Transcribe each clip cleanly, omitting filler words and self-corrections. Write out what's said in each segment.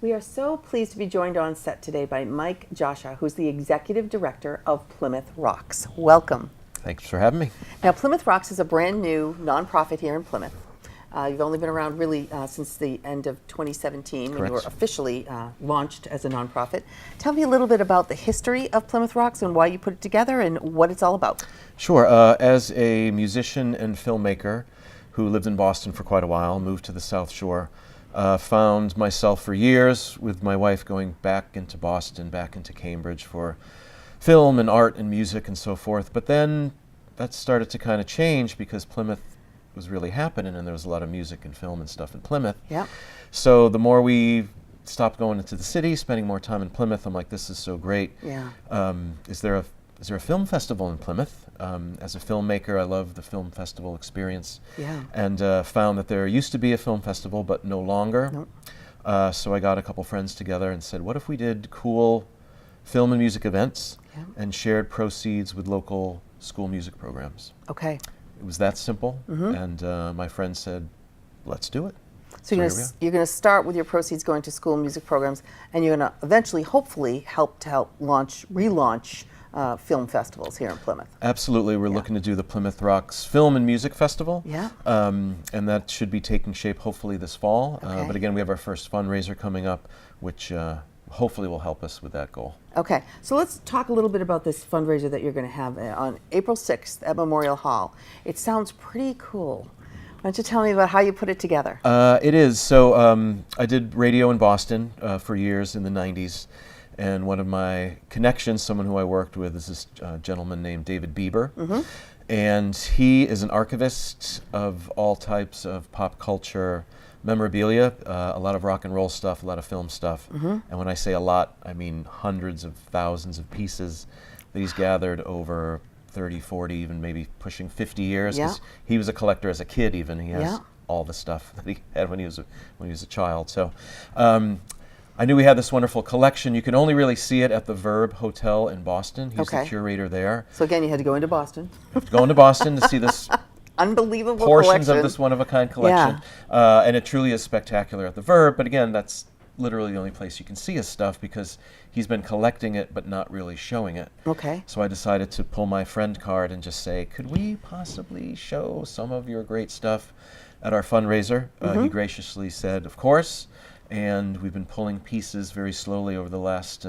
We are so pleased to be joined on set today by Mike Gioscia, who's the Executive Director of Plymouth Rocks. Welcome. Thanks for having me. Now, Plymouth Rocks is a brand new nonprofit here in Plymouth. You've only been around really since the end of 2017 when you were officially launched as a nonprofit. Tell me a little bit about the history of Plymouth Rocks and why you put it together and what it's all about. Sure. As a musician and filmmaker who lived in Boston for quite a while, moved to the South Shore, found myself for years with my wife going back into Boston, back into Cambridge for film and art and music and so forth. But then that started to kind of change because Plymouth was really happening and there was a lot of music and film and stuff in Plymouth. Yeah. So the more we stopped going into the city, spending more time in Plymouth, I'm like, this is so great. Yeah. Is there a film festival in Plymouth? As a filmmaker, I love the film festival experience. Yeah. And found that there used to be a film festival, but no longer. Nope. So I got a couple friends together and said, what if we did cool film and music events and shared proceeds with local school music programs? Okay. It was that simple. And my friend said, let's do it. So you're going to start with your proceeds going to school music programs, and you're going to eventually, hopefully, help relaunch film festivals here in Plymouth. Absolutely. We're looking to do the Plymouth Rocks Film and Music Festival. Yeah. And that should be taking shape hopefully this fall. Okay. But again, we have our first fundraiser coming up, which hopefully will help us with that goal. Okay, so let's talk a little bit about this fundraiser that you're going to have on April 6th at Memorial Hall. It sounds pretty cool. Why don't you tell me about how you put it together? It is. So I did radio in Boston for years in the 90s. And one of my connections, someone who I worked with, is this gentleman named David Bieber. And he is an archivist of all types of pop culture memorabilia, a lot of rock and roll stuff, a lot of film stuff. And when I say a lot, I mean hundreds of thousands of pieces that he's gathered over 30, 40, even maybe pushing 50 years. 'Cause he was a collector as a kid even. He has all the stuff that he had when he was a child. So I knew we had this wonderful collection. You can only really see it at the Verb Hotel in Boston. He's the curator there. So again, you had to go into Boston. Going to Boston to see this unbelievable portions collection of this one-of-a-kind collection. And it truly is spectacular at the Verb. But again, that's literally the only place you can see his stuff because he's been collecting it but not really showing it. Okay. So I decided to pull my friend card and just say, could we possibly show some of your great stuff at our fundraiser? He graciously said, of course. And we've been pulling pieces very slowly over the last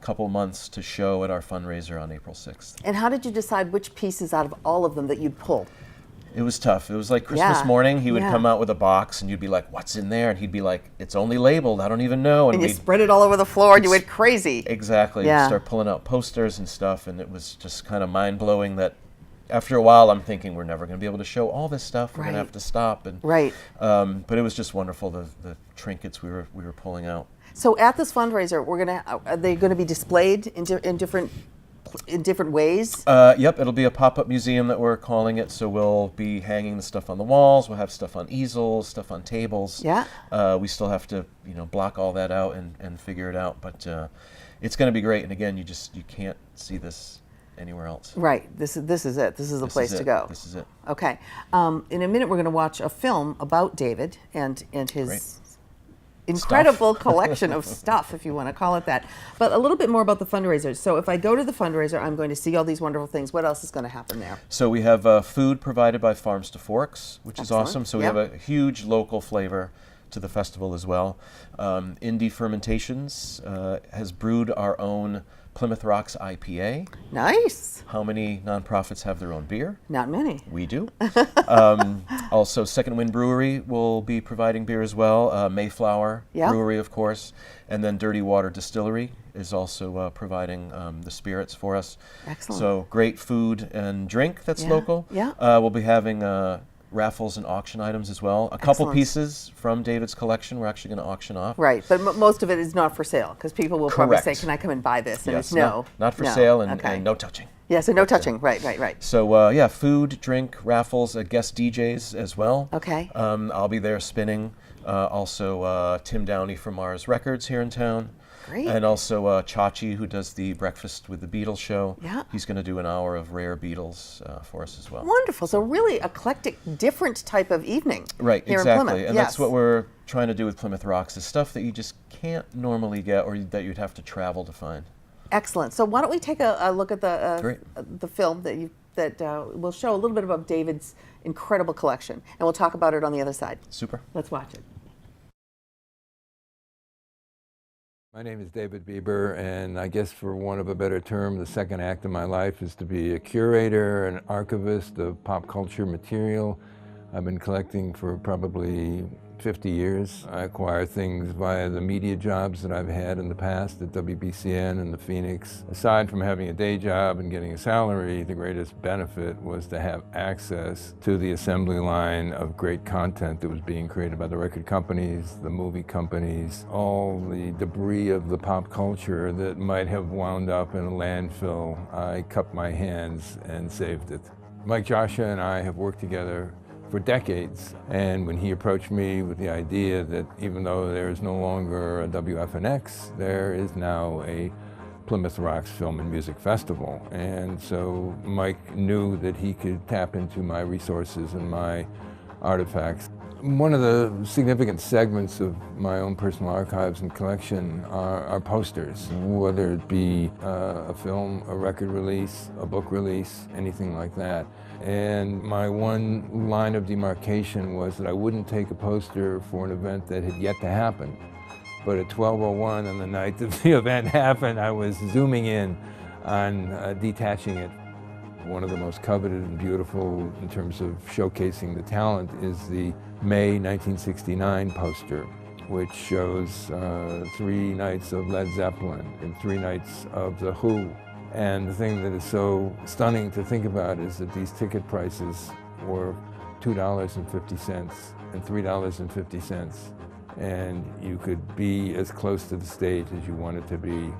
couple months to show at our fundraiser on April 6th. And how did you decide which pieces out of all of them that you'd pull? It was tough. It was like Christmas morning. He would come out with a box and you'd be like, what's in there? And he'd be like, it's only labeled. I don't even know. And you spread it all over the floor and you went crazy. Exactly. You'd start pulling out posters and stuff, and it was just kind of mind-blowing that after a while I'm thinking we're never going to be able to show all this stuff. We're going to have to stop. And, but it was just wonderful, the trinkets we were pulling out. So at this fundraiser, are they going to be displayed in different ways? Yep, it'll be a pop-up museum that we're calling it. So we'll be hanging the stuff on the walls. We'll have stuff on easels, stuff on tables. Yeah. We still have to, block all that out and figure it out. But it's going to be great. And again, you can't see this anywhere else. Right. This is it. This is the place to go. This is it. Okay. In a minute, we're going to watch a film about David and his incredible collection of stuff, if you want to call it that. But a little bit more about the fundraiser. So if I go to the fundraiser, I'm going to see all these wonderful things. What else is going to happen there? So we have food provided by Farms to Forks, which is awesome. So we have a huge local flavor to the festival as well. Indie Fermentations has brewed our own Plymouth Rocks IPA. Nice. How many nonprofits have their own beer? Not many. We do. Also, Second Wind Brewery will be providing beer as well. Mayflower Brewery, of course. And then Dirty Water Distillery is also providing the spirits for us. Excellent. So great food and drink that's local. Yeah. We'll be having raffles and auction items as well. A couple pieces from David's collection we're actually going to auction off. Right, but most of it is not for sale because people will probably say, can I come and buy this? And it's no. Not for sale and no touching. Yeah, so no touching. Right. So food, drink, raffles, guest DJs as well. Okay. I'll be there spinning. Also Tim Downey from Mars Records here in town. Great. And also Chachi, who does the Breakfast with the Beatles show. Yeah. He's going to do an hour of rare Beatles for us as well. Wonderful. So really eclectic, different type of evening. Right, here exactly. in Plymouth. And that's what we're trying to do with Plymouth Rocks is stuff that you just can't normally get, or that you'd have to travel to find. Excellent. So why don't we take a look at Great. the film that will show a little bit about David's incredible collection, and we'll talk about it on the other side. Super. Let's watch it. My name is David Bieber, and I guess for want of a better term, the second act of my life is to be a curator, an archivist of pop culture material. I've been collecting for probably 50 years. I acquire things via the media jobs that I've had in the past at WBCN and the Phoenix. Aside from having a day job and getting a salary, the greatest benefit was to have access to the assembly line of great content that was being created by the record companies, the movie companies, all the debris of the pop culture that might have wound up in a landfill. I cupped my hands and saved it. Mike Gioscia and I have worked together for decades, and when he approached me with the idea that even though there is no longer a WFNX, there is now a Plymouth Rocks Film and Music Festival. And so Mike knew that he could tap into my resources and my artifacts. One of the significant segments of my own personal archives and collection are posters, whether it be a film, a record release, a book release, anything like that. And my one line of demarcation was that I wouldn't take a poster for an event that had yet to happen. But at 12:01 on the night that the event happened, I was zooming in on detaching it. One of the most coveted and beautiful in terms of showcasing the talent is the May 1969 poster, which shows 3 nights of Led Zeppelin and 3 nights of The Who. And the thing that is so stunning to think about is that these ticket prices were $2.50 and $3.50. And you could be as close to the stage as you wanted to be.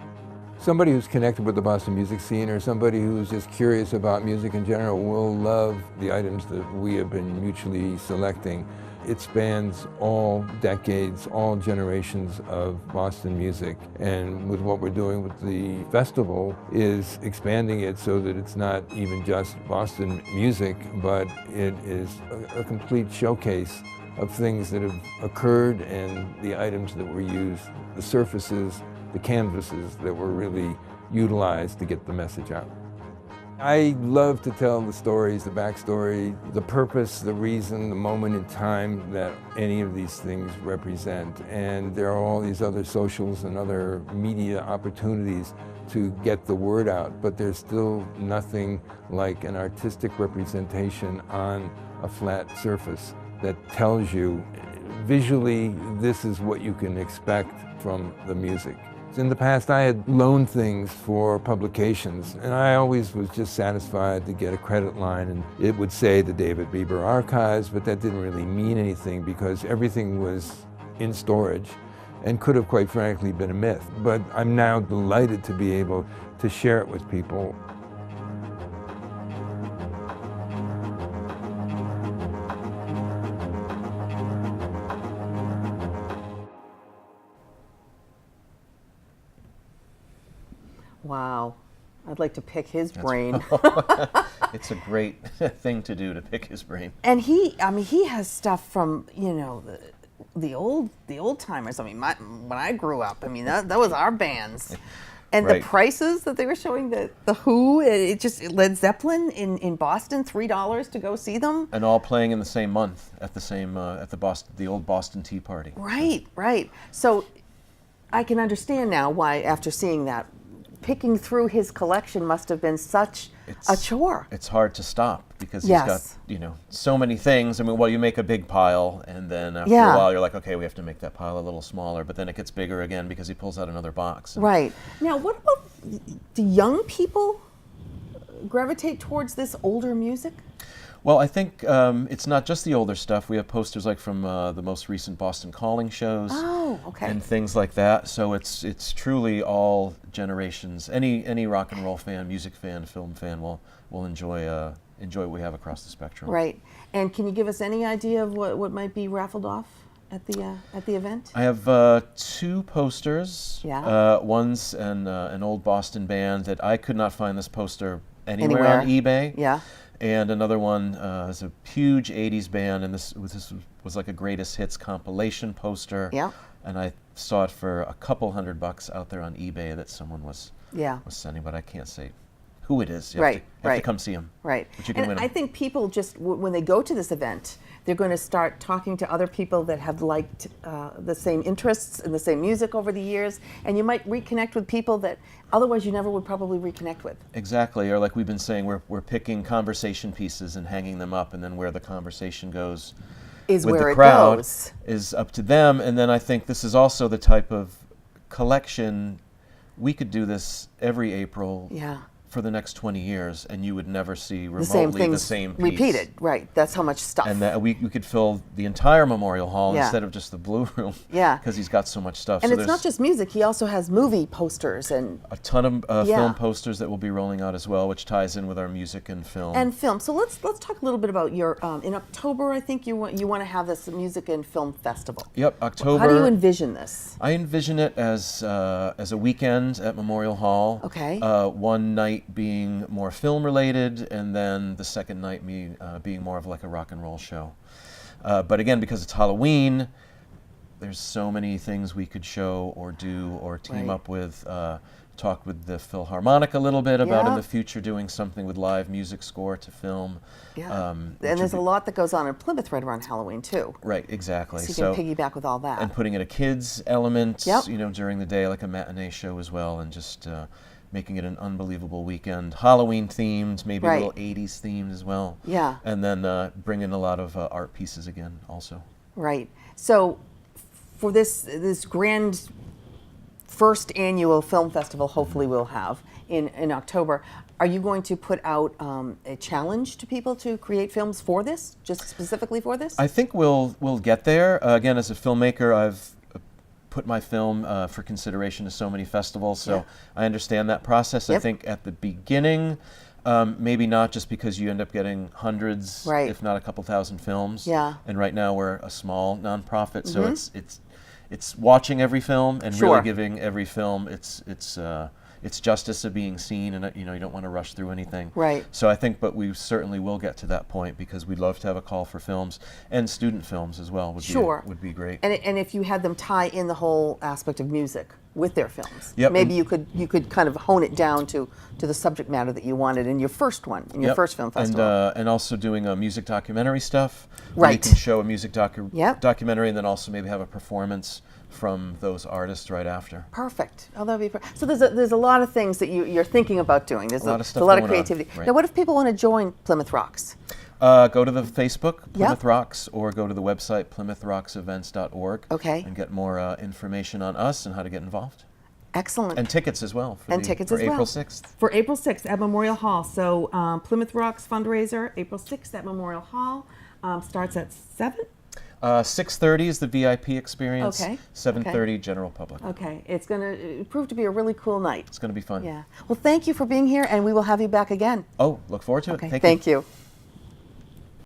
Somebody who's connected with the Boston music scene, or somebody who's just curious about music in general, will love the items that we have been mutually selecting. It spans all decades, all generations of Boston music. And with what we're doing with the festival is expanding it so that it's not even just Boston music, but it is a complete showcase of things that have occurred and the items that were used, the surfaces, the canvases that were really utilized to get the message out. I love to tell the stories, the backstory, the purpose, the reason, the moment in time that any of these things represent. And there are all these other socials and other media opportunities to get the word out, but there's still nothing like an artistic representation on a flat surface that tells you visually this is what you can expect from the music. In the past, I had loaned things for publications, and I always was just satisfied to get a credit line, and it would say the David Bieber Archives, but that didn't really mean anything because everything was in storage and could have, quite frankly, been a myth. But I'm now delighted to be able to share it with people. Wow. I'd like to pick his brain. It's a great thing to do, to pick his brain. And he has stuff from, the old timers. I mean, when I grew up, that was our bands. And Right. the prices that they were showing, the Who, Led Zeppelin in Boston, $3 to go see them. And all playing in the same month at the old Boston Tea Party. Right, right. So I can understand now why, after seeing that, picking through his collection must have been such a chore. It's hard to stop because Yes. he's got, so many things. I mean, well, you make a big pile, and then after Yeah. a while you're like, okay, we have to make that pile a little smaller, but then it gets bigger again because he pulls out another box. Right. Now, what about, do young people gravitate towards this older music? Well, I think it's not just the older stuff. We have posters like from the most recent Boston Calling shows. Oh, okay. And things like that. So it's truly all generations. Any rock and roll fan, music fan, film fan will enjoy what we have across the spectrum. Right. And can you give us any idea of what might be raffled off at the event? I have 2 posters. Yeah. One's an old Boston band that I could not find this poster anywhere Anywhere. on eBay. Yeah. And another one is a huge 80s band, and this was like a greatest hits compilation poster. Yeah. And I saw it for a couple $100 out there on eBay that someone was sending, but I can't say who it is. You have to come see them. Right. But you can win 'em. I think people just, when they go to this event, they're going to start talking to other people that have liked the same interests and the same music over the years, and you might reconnect with people that otherwise you never would probably reconnect with. Exactly, or like we've been saying, we're picking conversation pieces and hanging them up, and then where the conversation goes Is with where the it crowd goes. is up to them. And then I think this is also the type of collection, we could do this every April for the next 20 years, and you would never see remotely the same piece. Repeated, right. That's how much stuff. And that we could fill the entire Memorial Hall instead of just the Blue Room. Yeah. Because he's got so much stuff. And so it's not just music, he also has movie posters and a ton of film posters that will be rolling out as well, which ties in with our music and film. And film. So let's talk a little bit about your, in October, I think you want to have this music and film festival. Yep, October. How do you envision this? I envision it as a weekend at Memorial Hall. Okay. One night being more film related, and then the second night being more of like a rock and roll show. But again, because it's Halloween, there's so many things we could show or do or team up with. Talk with the Philharmonic a little bit about in the future doing something with live music score to film. Yeah. And there's a lot that goes on in Plymouth right around Halloween too. Right, exactly. So you can piggyback with all that. And putting in a kids element, you know, during the day, like a matinee show as well, and just making it an unbelievable weekend. Halloween themed, maybe a little 80s themed as well. Yeah. And then bring in a lot of art pieces again also. Right. So for this grand first annual film festival, hopefully we'll have in October, are you going to put out a challenge to people to create films for this, just specifically for this? I think we'll get there. Again, as a filmmaker, I've put my film for consideration to so many festivals, so I understand that process. I think at the beginning, maybe not, just because you end up getting hundreds, if not a couple thousand films. Yeah. And right now we're a small nonprofit, so it's watching every film and really giving every film its justice of being seen, and you know, you don't want to rush through anything. Right. So I think, but we certainly will get to that point, because we'd love to have a call for films and student films as well. Would be great. And if you had them tie in the whole aspect of music with their films, yep. maybe you could kind of hone it down to the subject matter that you wanted in your first one, in your first film festival. And also doing music documentary stuff. Right. You can show a music documentary, and then also maybe have a performance from those artists right after. Perfect. Oh, that'd be so. There's a lot of things that you're thinking about doing. There's a lot of stuff. A lot of creativity. Right. Now, what if people want to join Plymouth Rocks? Go to the Facebook, Plymouth Rocks, or go to the website, PlymouthRocksEvents.org. Okay. And get more information on us and how to get involved. Excellent. And tickets as well. For April 6th. For April 6th at Memorial Hall. So Plymouth Rocks fundraiser, April 6th at Memorial Hall. Starts at 7? 6:30 is the VIP experience. Okay. 7:30 general public. Okay. It's going to prove to be a really cool night. It's going to be fun. Yeah. Well, thank you for being here, and we will have you back again. Oh, look forward to it. Thank you.